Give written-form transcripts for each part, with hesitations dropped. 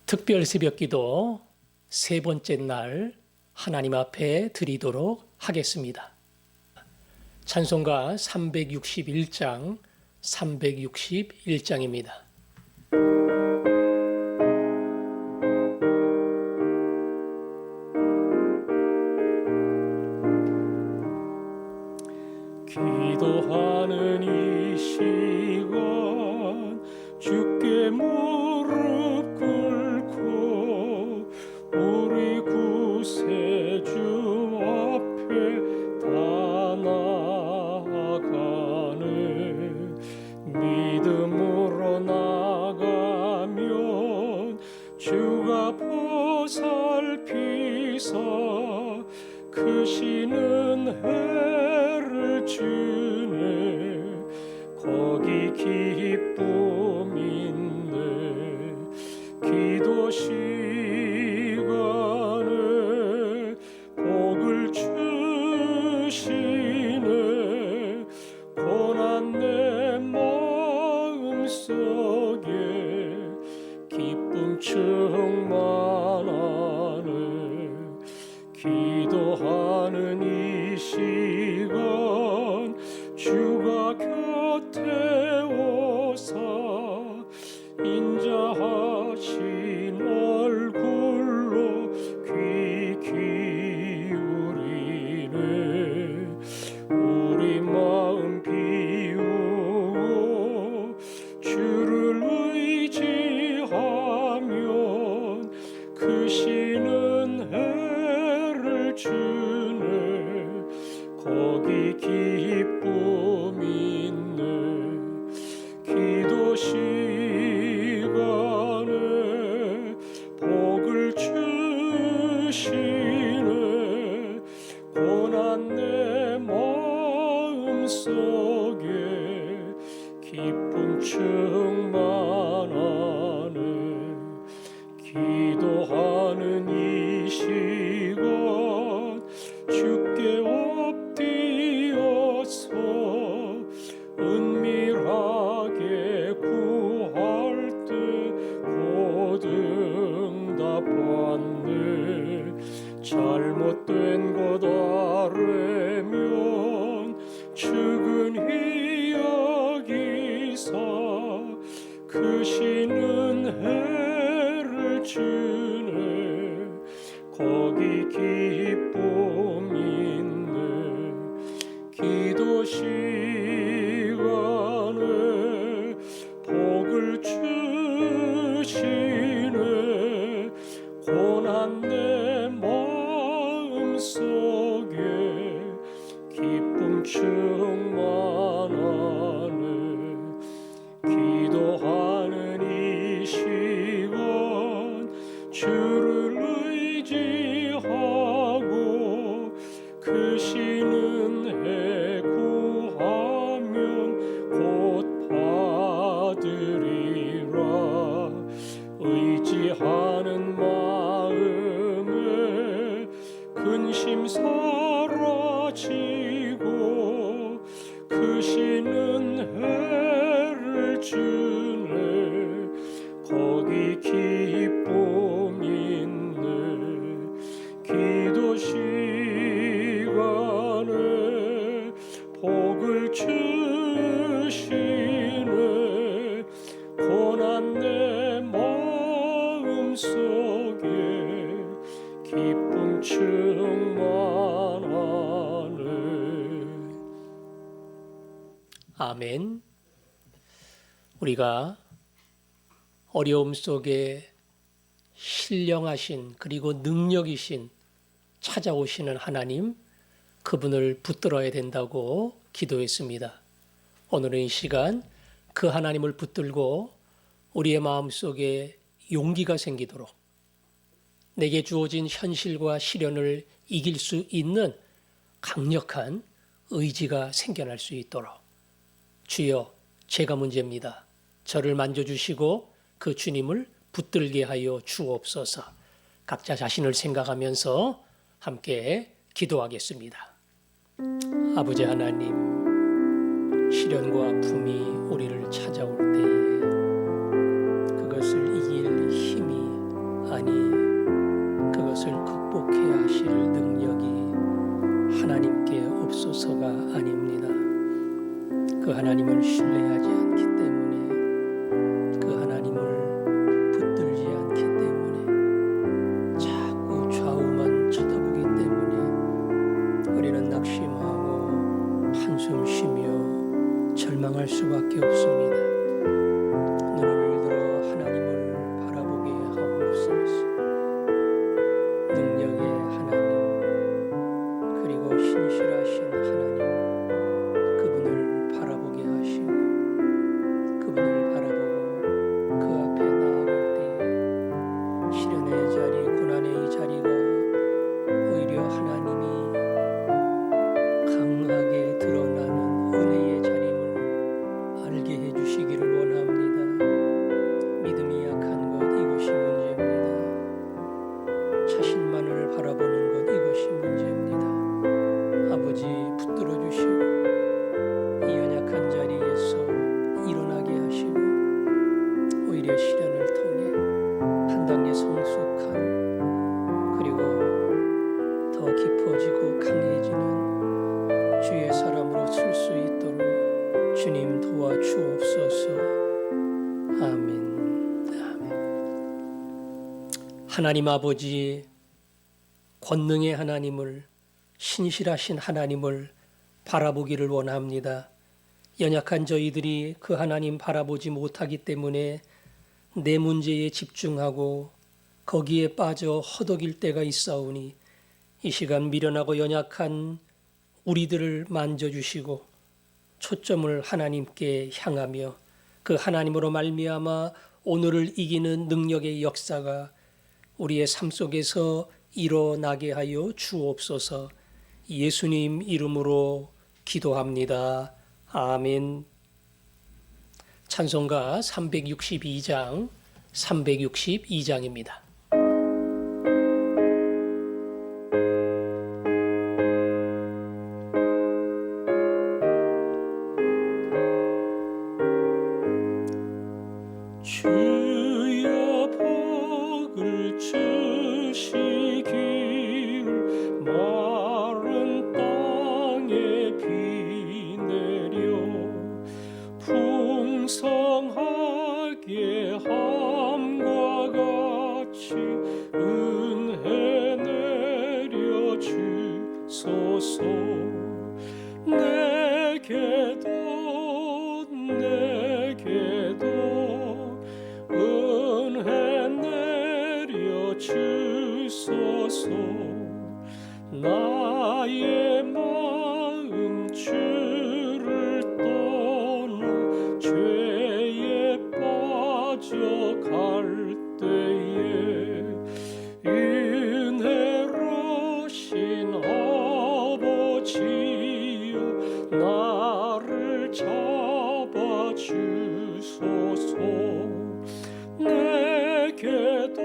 특별 새벽기도 세 번째 날 하나님 앞에 드리도록 하겠습니다. 찬송가 361장, 361장입니다. 기도하는 이 시간 주께 무릎 꿇고 우리 구세주 앞에 다 나아가네. 믿음으로 나가면 주가 보살피사 크시는 해를 주네. 거기 기쁨 있네. 기도 시간에 복을 주시네. 고난 내 마음속에 기쁨 충만하네. 기도하는 이 시간 주가 곁에 오사 인자하신 얼굴로 귀 기울이네. 우리 마음 비우고 주를 의지하면 크시는 해를 주네. 거기 기쁨 있네. 기도 시간에 복을 주시네. 고난 내 마음속에 기쁨 충만하네. 기도하는 이 시간 주께 엎드려서 은밀하게 구할 때 곧 응답받네. 잘못된 것 아뢰면 측은히 여기사 크시는 해를 주네. 거기 기쁨 있네. 기도 시간에 복을 주시네. 고난 내 마음속에 기쁨 충만하네. 기도하는 이 시간 주를 의지하고 크시는 해 구하면 곧 받으리라. 의지하는 마음에 근심 사라지고 크시는 해를 주네. 거기 기쁨 있네. 기도 시간에 복을 주시네. 고난 내 마음속에 기쁨 충만하네. 아멘. 우리가 어려움 속에 신령하신 그리고 능력이신 찾아오시는 하나님, 그분을 붙들어야 된다고 기도했습니다. 오늘은 이 시간 그 하나님을 붙들고 우리의 마음속에 용기가 생기도록, 내게 주어진 현실과 시련을 이길 수 있는 강력한 의지가 생겨날 수 있도록, 주여 제가 문제입니다. 저를 만져주시고 그 주님을 붙들게 하여 주옵소서. 각자 자신을 생각하면서 함께 기도하겠습니다. 아버지 하나님, 시련과 아픔이 우리를 찾아올 때에 그것을 이길 힘이 하나님을 신뢰하지 않기 때문에, 그 하나님을 붙들지 않기 때문에, 자꾸 좌우만 쳐다보기 때문에 우리는 낙심하고 한숨 쉬며 절망할 수밖에 없습니다. 눈을 들어 하나님을 바라보게 하옵소서. 능력의 하나님, 그리고 신실하신 하나님, 그분을 바라보게 하시고 그분을 바라보고 그 앞에 나아갈 때에 시련의 자리, 고난의 이 자리가 오히려 하나님이 강하게 드러나는 은혜의 자림을 알게 해주시기를 원합니다. 믿음이 약한 것, 이것이 문제입니다. 자신만을 바라보는 것, 이것이 문제입니다. 아버지, 붙들어 주시고 이 연약한 자리에서 일어나게 하시고 오히려 시련을 통해 한 단계 성숙한, 그리고 더 깊어지고 강해지는 주의 사람으로 쓸 수 있도록 주님 도와주옵소서. 아멘. 아멘. 하나님 아버지, 권능의 하나님을, 신실하신 하나님을 바라보기를 원합니다. 연약한 저희들이 그 하나님 바라보지 못하기 때문에 내 문제에 집중하고 거기에 빠져 허덕일 때가 있사오니, 이 시간 미련하고 연약한 우리들을 만져주시고 초점을 하나님께 향하며 그 하나님으로 말미암아 오늘을 이기는 능력의 역사가 우리의 삶 속에서 일어나게 하여 주옵소서. 예수님 이름으로 기도합니다. 아멘. 찬송가 362장 362장입니다. 주여 복을 주시길 마른 땅에 비 내려 풍성하게 함과 같이 은혜 내려 주소서. 내게도 은혜 내려 주소서. 나의 마음 주를 떠나 죄에 빠져갈 때에 은혜로신 아버지여 나를 잡아주소서. 내게도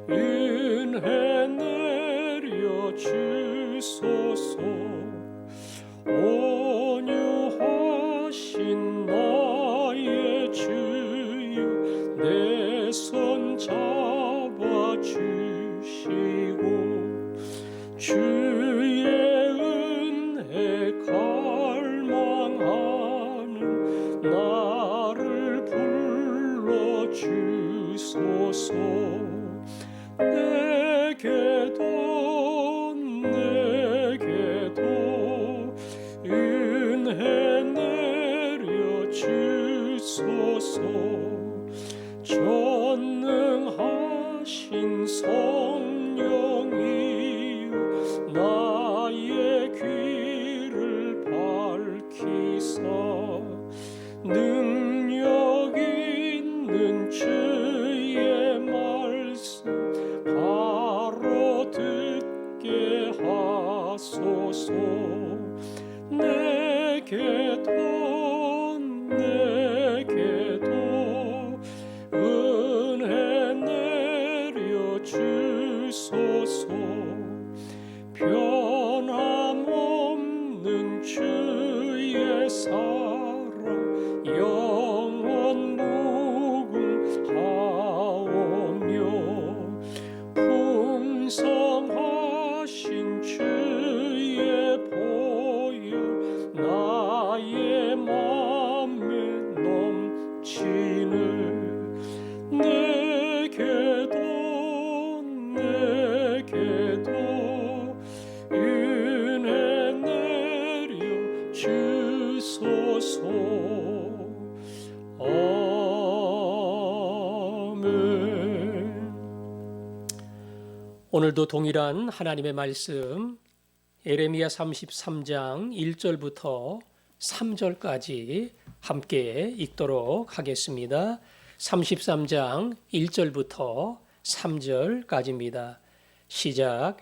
은혜 내려 주소서. 온유하신 나의 주여 내 손 잡아주시고 주의 은혜 갈망하는 나를 불러주소서. 내게도 은혜 내려 주소서. 전능하신 성령이여 나의 귀를 밝히사 능력 있는 주의 말씀 바로 듣게 하소서. 내게도 은혜 내려 주소서. 변함없는 주의 사랑 비치네 내게도 은혜 내려 주소서. 아멘. 오늘도 동일한 하나님의 말씀 예레미야 33장 1절부터 3절까지 함께 읽도록 하겠습니다. 33장 1절부터 3절까지입니다. 시작.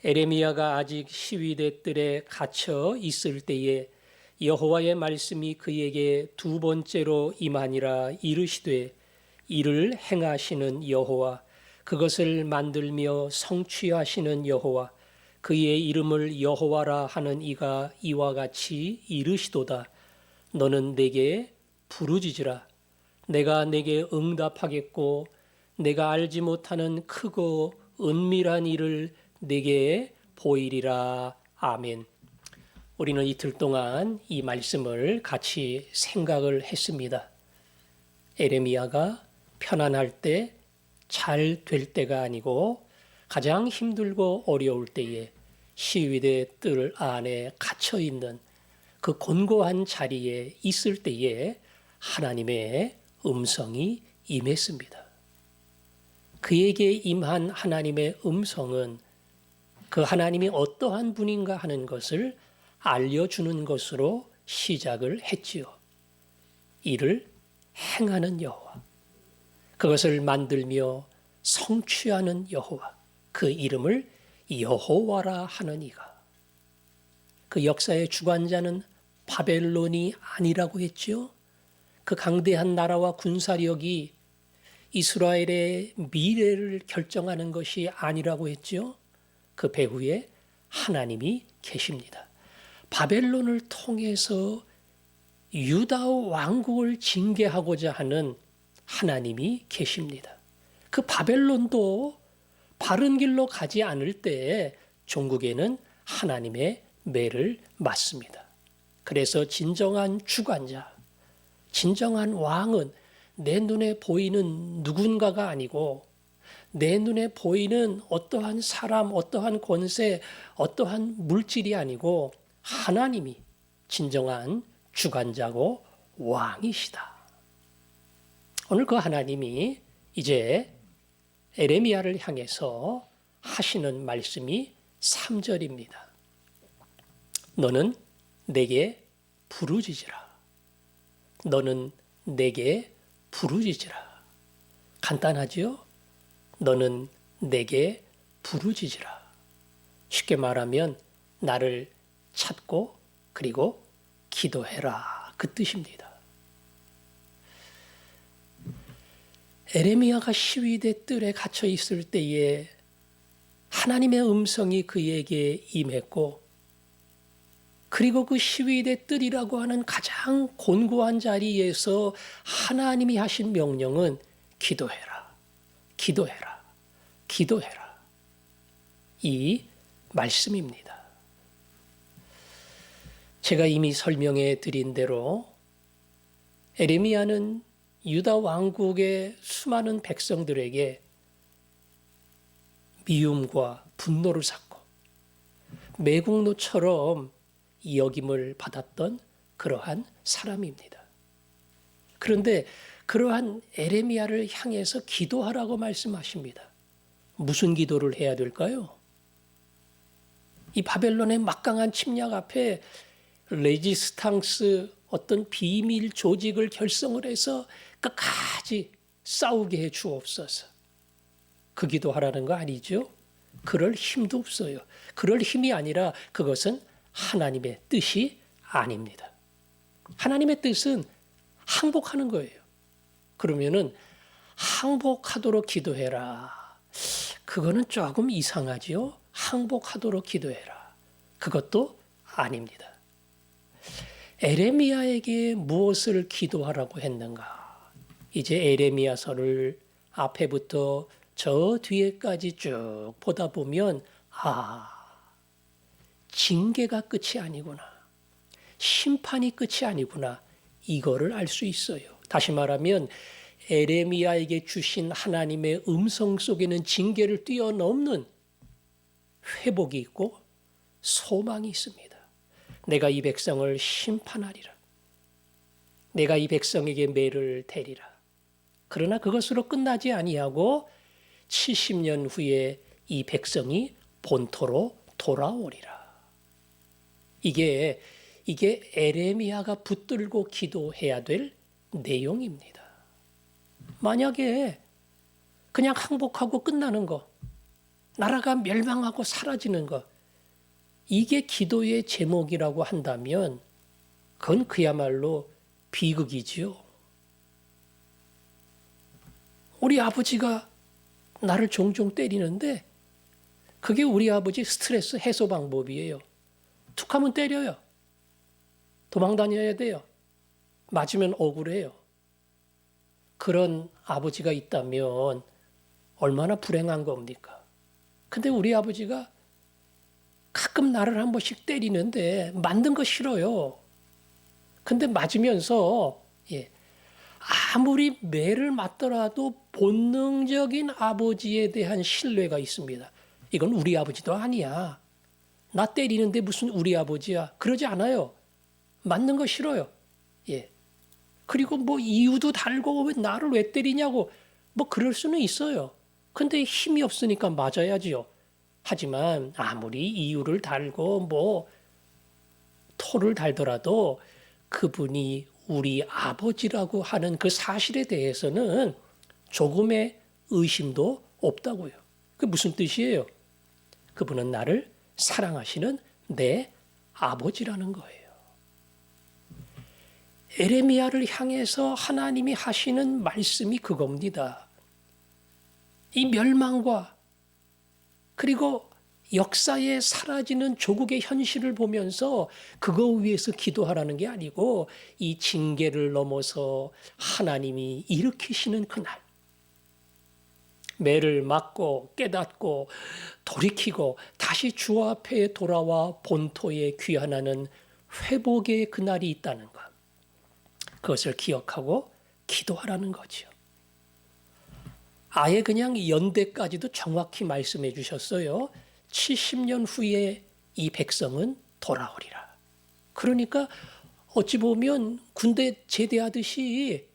에레미야가 아직 시위대 뜰에 갇혀 있을 때에 여호와의 말씀이 그에게 두 번째로 임하니라. 이르시되 이를 행하시는 여호와, 그것을 만들며 성취하시는 여호와, 그의 이름을 여호와라 하는 이가 이와 같이 이르시도다. 너는 내게 부르짖으라. 내가 내게 응답하겠고 내가 알지 못하는 크고 은밀한 일을 내게 보이리라. 아멘. 우리는 이틀 동안 이 말씀을 같이 생각을 했습니다. 에레미야가 편안할 때, 잘 될 때가 아니고 가장 힘들고 어려울 때에 시위대 뜰 안에 갇혀 있는 그 곤고한 자리에 있을 때에 하나님의 음성이 임했습니다. 그에게 임한 하나님의 음성은 그 하나님이 어떠한 분인가 하는 것을 알려주는 것으로 시작을 했지요. 이를 행하는 여호와, 그것을 만들며 성취하는 여호와, 그 이름을 여호와라 하는 이가. 그 역사의 주관자는 바벨론이 아니라고 했지요. 그 강대한 나라와 군사력이 이스라엘의 미래를 결정하는 것이 아니라고 했지요. 그 배후에 하나님이 계십니다. 바벨론을 통해서 유다 왕국을 징계하고자 하는 하나님이 계십니다. 그 바벨론도 바른 길로 가지 않을 때 종국에는 하나님의 매를 맞습니다. 그래서 진정한 주관자, 진정한 왕은 내 눈에 보이는 누군가가 아니고 내 눈에 보이는 어떠한 사람, 어떠한 권세, 어떠한 물질이 아니고 하나님이 진정한 주관자고 왕이시다. 오늘 그 하나님이 이제 에레미야를 향해서 하시는 말씀이 3절입니다. 너는 내게 부르짖으라. 너는 내게 부르짖으라. 간단하지요? 너는 내게 부르짖으라. 쉽게 말하면 나를 찾고 그리고 기도해라. 그 뜻입니다. 에레미야가 시위대 뜰에 갇혀 있을 때에 하나님의 음성이 그에게 임했고, 그리고 그 시위대 뜰이라고 하는 가장 곤고한 자리에서 하나님이 하신 명령은 기도해라, 기도해라, 기도해라. 이 말씀입니다. 제가 이미 설명해 드린 대로 에레미야는 유다 왕국의 수많은 백성들에게 미움과 분노를 샀고 매국노처럼 여김을 받았던 그러한 사람입니다. 그런데 그러한 에레미야를 향해서 기도하라고 말씀하십니다. 무슨 기도를 해야 될까요? 이 바벨론의 막강한 침략 앞에 레지스탕스, 어떤 비밀 조직을 결성을 해서 끝까지 싸우게 해 주옵소서. 그 기도하라는 거 아니죠? 그럴 힘도 없어요. 그럴 힘이 아니라 그것은 하나님의 뜻이 아닙니다. 하나님의 뜻은 항복하는 거예요. 그러면은 항복하도록 기도해라. 그거는 조금 이상하지요? 항복하도록 기도해라. 그것도 아닙니다. 에레미야에게 무엇을 기도하라고 했는가? 이제 에레미야서를 앞에부터 저 뒤에까지 쭉 보다 보면 징계가 끝이 아니구나. 심판이 끝이 아니구나. 이거를 알 수 있어요. 다시 말하면 에레미야에게 주신 하나님의 음성 속에는 징계를 뛰어넘는 회복이 있고 소망이 있습니다. 내가 이 백성을 심판하리라. 내가 이 백성에게 매를 대리라. 그러나 그것으로 끝나지 아니하고 70년 후에 이 백성이 본토로 돌아오리라. 이게 에레미야가 붙들고 기도해야 될 내용입니다. 만약에 그냥 항복하고 끝나는 거, 나라가 멸망하고 사라지는 거, 이게 기도의 제목이라고 한다면 그건 그야말로 비극이지요. 우리 아버지가 나를 종종 때리는데 그게 우리 아버지 스트레스 해소 방법이에요. 툭 하면 때려요. 도망 다녀야 돼요. 맞으면 억울해요. 그런 아버지가 있다면 얼마나 불행한 겁니까? 근데 우리 아버지가 가끔 나를 한 번씩 때리는데 맞는 거 싫어요. 근데 맞으면서 아무리 매를 맞더라도 본능적인 아버지에 대한 신뢰가 있습니다. 이건 우리 아버지도 아니야. 나 때리는데 무슨 우리 아버지야. 그러지 않아요. 맞는 거 싫어요. 그리고 뭐 이유도 달고 왜 나를 왜 때리냐고 뭐 그럴 수는 있어요. 근데 힘이 없으니까 맞아야지요. 하지만 아무리 이유를 달고 뭐 토를 달더라도 그분이 우리 아버지라고 하는 그 사실에 대해서는 조금의 의심도 없다고요. 그게 무슨 뜻이에요? 그분은 나를 사랑하시는 내 아버지라는 거예요. 에레미야를 향해서 하나님이 하시는 말씀이 그겁니다. 이 멸망과 그리고 역사에 사라지는 조국의 현실을 보면서 그거 위해서 기도하라는 게 아니고 이 징계를 넘어서 하나님이 일으키시는 그날 매를 맞고 깨닫고 돌이키고 다시 주 앞에 돌아와 본토에 귀환하는 회복의 그날이 있다는 것. 그것을 기억하고 기도하라는 거죠. 아예 그냥 연대까지도 정확히 말씀해 주셨어요. 70년 후에 이 백성은 돌아오리라. 그러니까 어찌 보면 군대 제대하듯이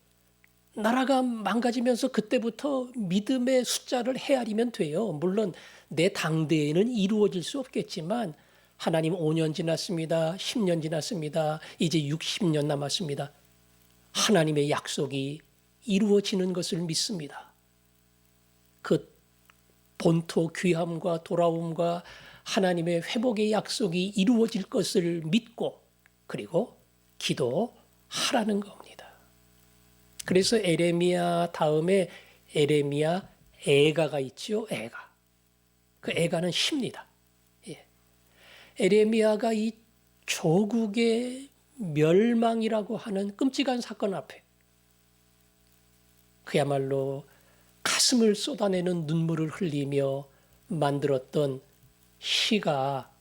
나라가 망가지면서 그때부터 믿음의 숫자를 헤아리면 돼요. 물론 내 당대에는 이루어질 수 없겠지만 하나님 5년 지났습니다. 10년 지났습니다. 이제 60년 남았습니다. 하나님의 약속이 이루어지는 것을 믿습니다. 그 본토 귀함과 돌아옴과 하나님의 회복의 약속이 이루어질 것을 믿고 그리고 기도하라는 겁니다. 그래서 에레미야 다음에 에레미야 애가가 있죠. 애가. 그 애가는 시입니다. 에레미야가 이 조국의 멸망이라고 하는 끔찍한 사건 앞에 그야말로 가슴을 쏟아내는 눈물을 흘리며 만들었던 시가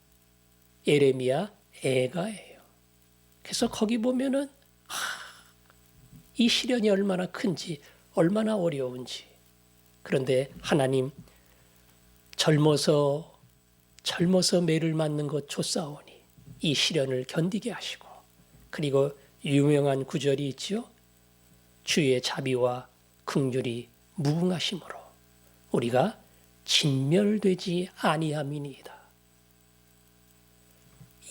에레미야 애가예요. 그래서 거기 보면은 이 시련이 얼마나 큰지 얼마나 어려운지. 그런데 하나님 젊어서 매를 맞는 것 좋사오니 이 시련을 견디게 하시고 그리고 유명한 구절이 있죠. 주의 자비와 긍휼이 무궁하심으로 우리가 진멸되지 아니함이니이다.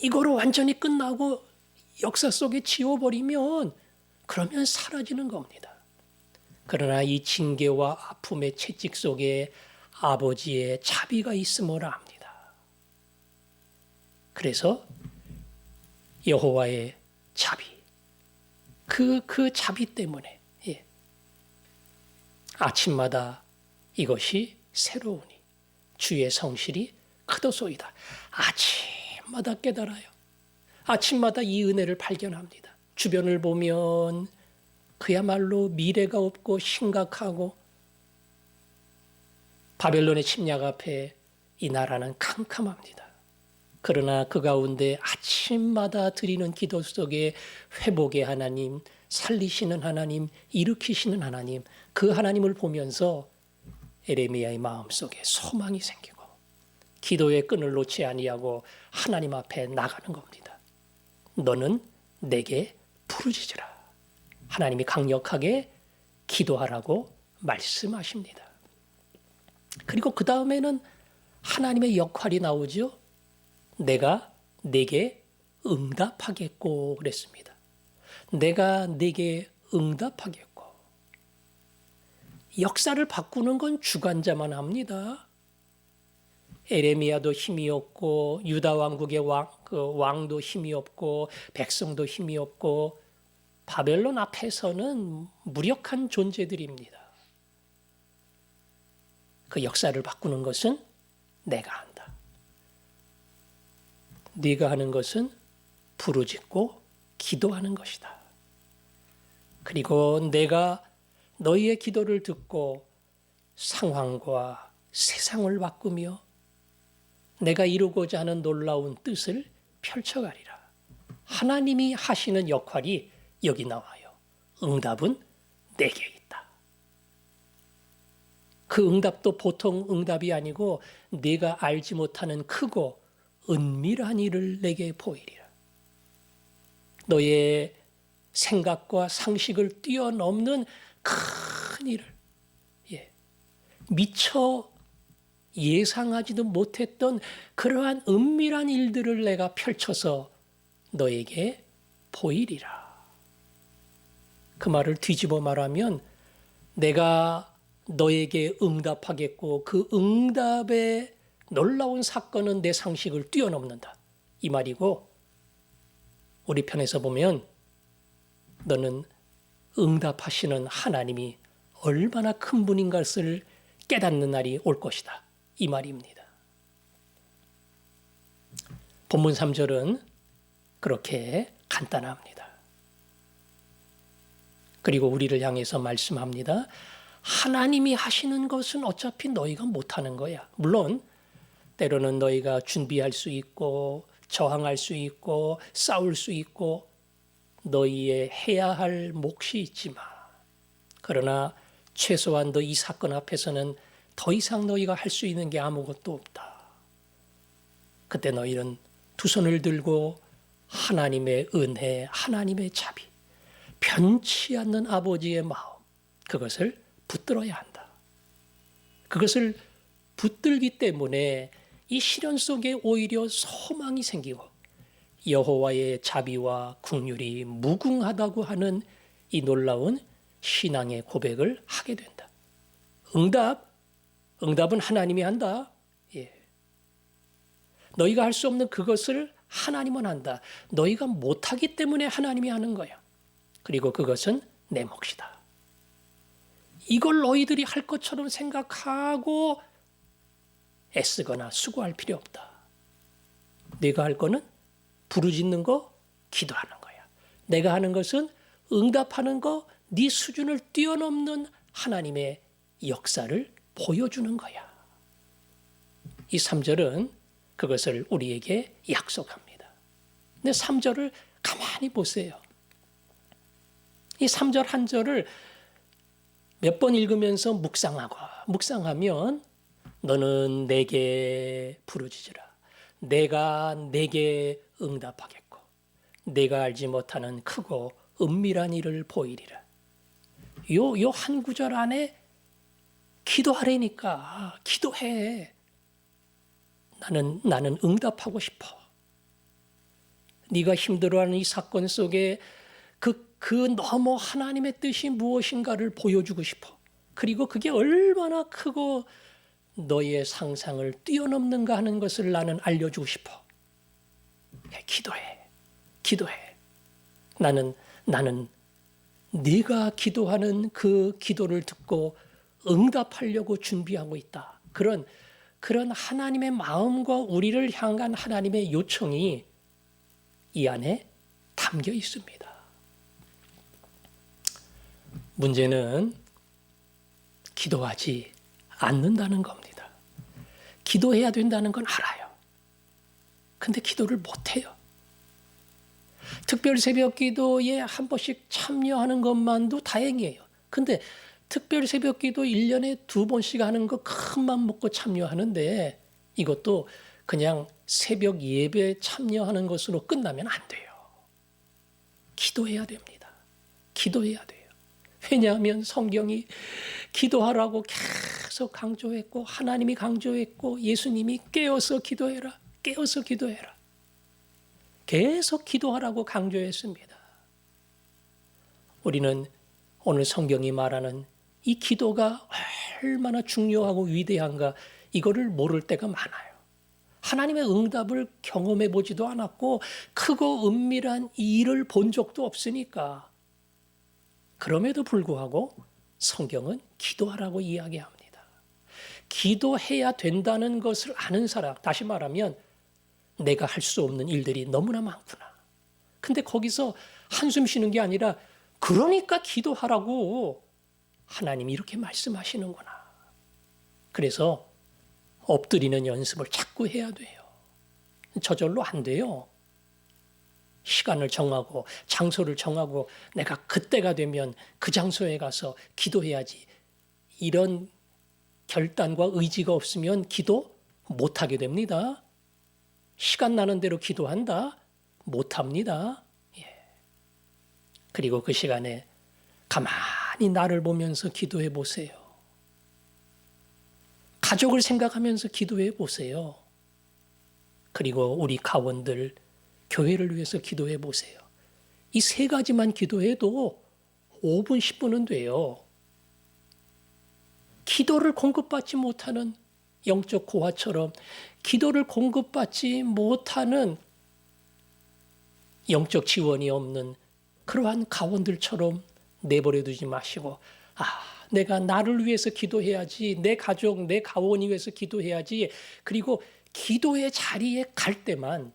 이거로 완전히 끝나고 역사 속에 지워버리면 그러면 사라지는 겁니다. 그러나 이 징계와 아픔의 채찍 속에 아버지의 자비가 있음을 압니다. 그래서 여호와의 자비, 그 자비 때문에 아침마다 이것이 새로우니 주의 성실이 크도소이다. 아침마다 깨달아요. 아침마다 이 은혜를 발견합니다. 주변을 보면 그야말로 미래가 없고 심각하고 바벨론의 침략 앞에 이 나라는 캄캄합니다. 그러나 그 가운데 아침마다 드리는 기도 속에 회복의 하나님, 살리시는 하나님, 일으키시는 하나님, 그 하나님을 보면서 에레미야의 마음속에 소망이 생기고 기도의 끈을 놓지 아니하고 하나님 앞에 나가는 겁니다. 너는 내게 부르짖으라. 하나님이 강력하게 기도하라고 말씀하십니다. 그리고 그 다음에는 하나님의 역할이 나오죠. 내가 내게 응답하겠고 그랬습니다. 내가 내게 응답하겠고. 역사를 바꾸는 건 주관자만 합니다. 에레미야도 힘이 없고 유다 왕국의 왕도 힘이 없고 백성도 힘이 없고 바벨론 앞에서는 무력한 존재들입니다. 그 역사를 바꾸는 것은 내가 한다. 네가 하는 것은 부르짖고 기도하는 것이다. 그리고 내가 너희의 기도를 듣고 상황과 세상을 바꾸며 내가 이루고자 하는 놀라운 뜻을 펼쳐가리라. 하나님이 하시는 역할이 여기 나와요. 응답은 내게 있다. 그 응답도 보통 응답이 아니고 네가 알지 못하는 크고 은밀한 일을 내게 보이리라. 너의 생각과 상식을 뛰어넘는 큰 일을 미처 예상하지도 못했던 그러한 은밀한 일들을 내가 펼쳐서 너에게 보이리라. 그 말을 뒤집어 말하면 내가 너에게 응답하겠고 그 응답의 놀라운 사건은 내 상식을 뛰어넘는다. 이 말이고 우리 편에서 보면 너는 응답하시는 하나님이 얼마나 큰 분인 것을 깨닫는 날이 올 것이다. 이 말입니다. 본문 3절은 그렇게 간단합니다. 그리고 우리를 향해서 말씀합니다. 하나님이 하시는 것은 어차피 너희가 못하는 거야. 물론 때로는 너희가 준비할 수 있고 저항할 수 있고 싸울 수 있고 너희의 해야 할 몫이 있지만 그러나 최소한 너 이 사건 앞에서는 더 이상 너희가 할 수 있는 게 아무것도 없다. 그때 너희는 두 손을 들고 하나님의 은혜, 하나님의 자비, 변치 않는 아버지의 마음, 그것을 붙들어야 한다. 그것을 붙들기 때문에 이 시련 속에 오히려 소망이 생기고 여호와의 자비와 긍휼이 무궁하다고 하는 이 놀라운 신앙의 고백을 하게 된다. 응답은 하나님이 한다. 너희가 할 수 없는 그것을 하나님은 한다. 너희가 못하기 때문에 하나님이 하는 거야. 그리고 그것은 내 몫이다. 이걸 너희들이 할 것처럼 생각하고 애쓰거나 수고할 필요 없다. 내가 할 거는 부르짖는 거, 기도하는 거야. 내가 하는 것은 응답하는 거, 네 수준을 뛰어넘는 하나님의 역사를 보여주는 거야. 이 3절은 그것을 우리에게 약속합니다. 근데 3절을 가만히 보세요. 이 3절 한 절을 몇 번 읽으면서 묵상하면 너는 내게 부르짖으라. 내가 내게 응답하겠고 내가 알지 못하는 크고 은밀한 일을 보이리라. 요 한 구절 안에 기도하라니까 기도해. 나는 응답하고 싶어. 네가 힘들어하는 이 사건 속에 그 너머 하나님의 뜻이 무엇인가를 보여주고 싶어. 그리고 그게 얼마나 크고 너의 상상을 뛰어넘는가 하는 것을 나는 알려주고 싶어. 기도해. 나는 네가 기도하는 그 기도를 듣고 응답하려고 준비하고 있다. 그런 하나님의 마음과 우리를 향한 하나님의 요청이 이 안에 담겨 있습니다. 문제는 기도하지 않는다는 겁니다. 기도해야 된다는 건 알아요. 근데 기도를 못해요. 특별 새벽 기도에 한 번씩 참여하는 것만도 다행이에요. 근데 특별 새벽 기도 1년에 2번씩 하는 거 큰 맘 먹고 참여하는데 이것도 그냥 새벽 예배에 참여하는 것으로 끝나면 안 돼요. 기도해야 됩니다. 기도해야 돼요. 왜냐하면 성경이 기도하라고 계속 강조했고 하나님이 강조했고 예수님이 깨어서 기도해라. 깨어서 기도해라. 계속 기도하라고 강조했습니다. 우리는 오늘 성경이 말하는 이 기도가 얼마나 중요하고 위대한가 이거를 모를 때가 많아요. 하나님의 응답을 경험해 보지도 않았고 크고 은밀한 일을 본 적도 없으니까 그럼에도 불구하고 성경은 기도하라고 이야기합니다. 기도해야 된다는 것을 아는 사람, 다시 말하면 내가 할 수 없는 일들이 너무나 많구나. 근데 거기서 한숨 쉬는 게 아니라 그러니까 기도하라고 하나님이 이렇게 말씀하시는구나. 그래서 엎드리는 연습을 자꾸 해야 돼요. 저절로 안 돼요. 시간을 정하고 장소를 정하고 내가 그때가 되면 그 장소에 가서 기도해야지. 이런 결단과 의지가 없으면 기도 못하게 됩니다. 시간 나는 대로 기도한다? 못합니다. 예. 그리고 그 시간에 가만히 나를 보면서 기도해 보세요. 가족을 생각하면서 기도해 보세요. 그리고 우리 가원들, 교회를 위해서 기도해 보세요. 이 3가지만 기도해도 5분, 10분은 돼요. 기도를 공급받지 못하는 영적 고아처럼 기도를 공급받지 못하는 영적 지원이 없는 그러한 가원들처럼 내버려 두지 마시고 내가 나를 위해서 기도해야지, 내 가족, 내 가원이 위해서 기도해야지. 그리고 기도의 자리에 갈 때만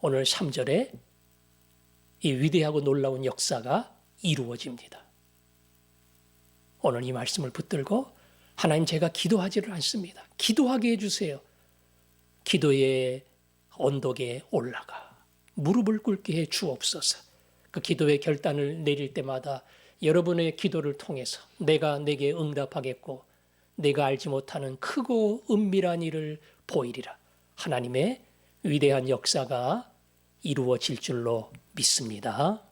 오늘 3절에 이 위대하고 놀라운 역사가 이루어집니다. 오늘 이 말씀을 붙들고 하나님 제가 기도하지를 않습니다. 기도하게 해주세요. 기도의 언덕에 올라가 무릎을 꿇게 해 주옵소서. 그 기도의 결단을 내릴 때마다 여러분의 기도를 통해서 내가 내게 응답하겠고 내가 알지 못하는 크고 은밀한 일을 보이리라. 하나님의 위대한 역사가 이루어질 줄로 믿습니다.